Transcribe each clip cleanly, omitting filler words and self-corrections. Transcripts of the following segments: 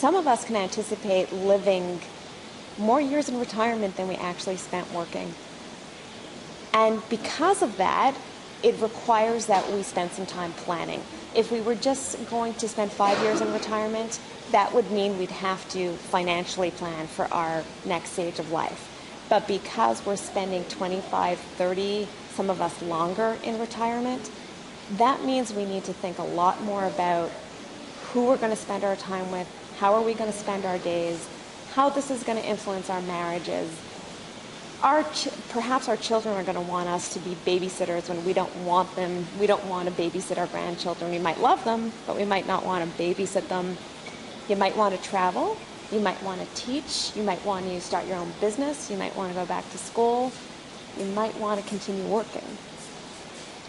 some of us can anticipate living more years in retirement than we actually spent working. And because of that, it requires that we spend some time planning. If we were just going to spend 5 years in retirement, that would mean we'd have to financially plan for our next stage of life. But because we're spending 25, 30, some of us longer in retirement, that means we need to think a lot more about who we're going to spend our time with, how are we going to spend our days, how this is going to influence our marriages. Perhaps our children are going to want us to be babysitters when we don't want them. We don't want to babysit our grandchildren. We might love them, but we might not want to babysit them. You might want to travel. You might want to teach. You might want to start your own business. You might want to go back to school. You might want to continue working.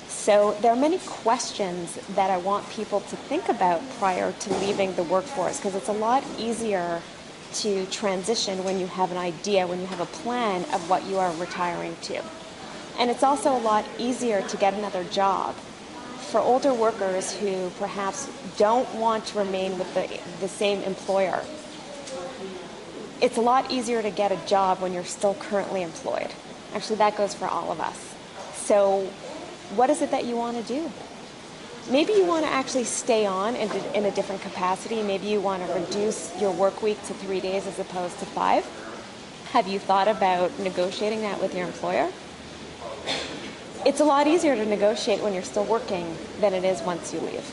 So there are many questions that I want people to think about prior to leaving the workforce, because it's a lot easier to transition when you have an idea, when you have a plan of what you are retiring to. And it's also a lot easier to get another job. For older workers who perhaps don't want to remain with the same employer, it's a lot easier to get a job when you're still currently employed. Actually, that goes for all of us. So what is it that you want to do? Maybe you want to actually stay on in a different capacity. Maybe you want to reduce your work week to 3 days as opposed to 5. Have you thought about negotiating that with your employer? It's a lot easier to negotiate when you're still working than it is once you leave.